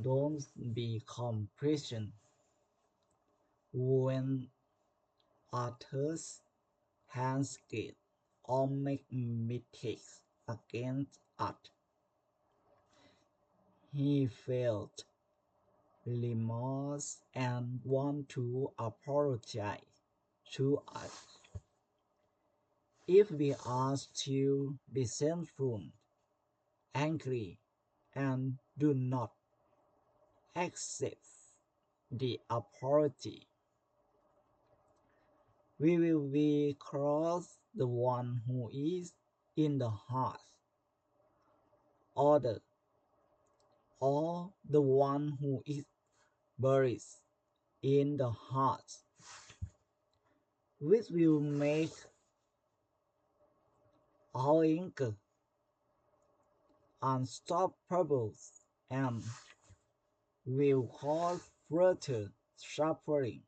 Don't be complacent when others hesitate or make mistakes against us. He felt remorse and want to apologize to us. If we are still resentful, angry, and do not accept the apology, we will be cross the one who is in the heart, or the one who is buried in the heart, which will make our anger unstoppable and will cause further suffering.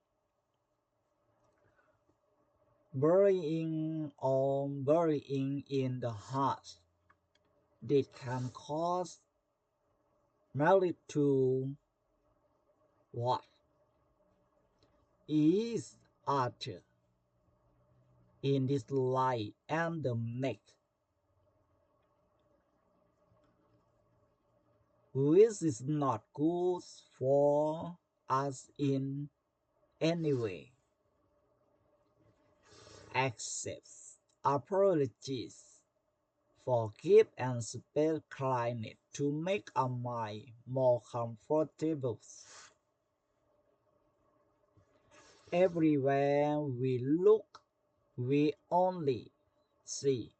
Burying in the heart, this can cause malice to what is uttered in this life and the next, which is not good for us in any way. Accept apologies, forgive and spread kindness to make our mind more comfortable. Everywhere we look, we only see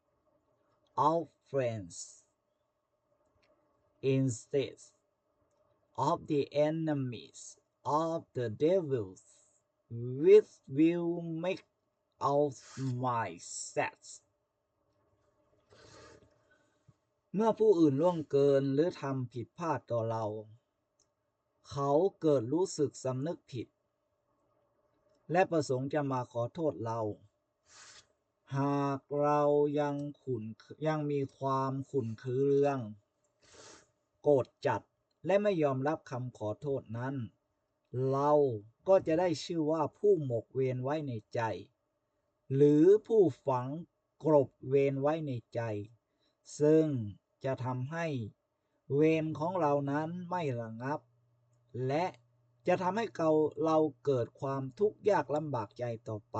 our friends instead of the enemies of the devil, which will make our mind sad. เมื่อผู้อื่นล่วงเกินหรือทำผิดพลาดต่อเราเขาเกิดรู้สึกสำนึกผิดและประสงค์จะมาขอโทษเราหากเรายังมีความขุ่นเคืองโกรธจัดและไม่ยอมรับคำขอโทษนั้นเราก็จะได้ชื่อว่าผู้หมกเวรไว้ในใจหรือผู้ฝังกลบเวรไว้ในใจซึ่งจะทำให้เวรของเรานั้นไม่ระงับและจะทำให้เราเกิดความทุกข์ยากลำบากใจต่อไป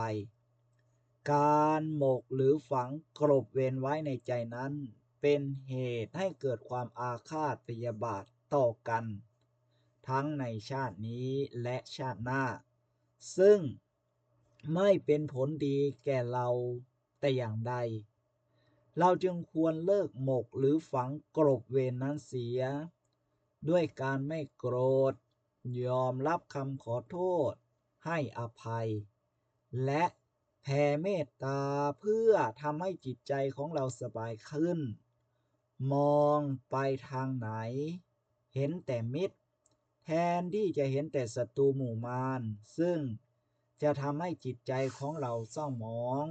การหมกหรือฝังกลบเวรไว้ในใจนั้นเป็นเหตุให้เกิดความอาฆาตพยาบาทต่อกันทั้งในชาตินี้และชาติหน้าซึ่งไม่เป็นผลดีแก่เราแต่อย่างใดเราจึงควรเลิกหมกหรือฝังกลบเวรนั้นเสียด้วยการไม่โกรธยอมรับคำขอโทษให้อภัยและแผ่เมตตาเพื่อทำให้จิตใจของเราสบายขึ้นมองไปทางไหนเห็นแต่มิตรแทนที่จะเห็นแต่ศัตรูหมู่มารซึ่งจะทำให้จิตใจของเราเศร้าหมอง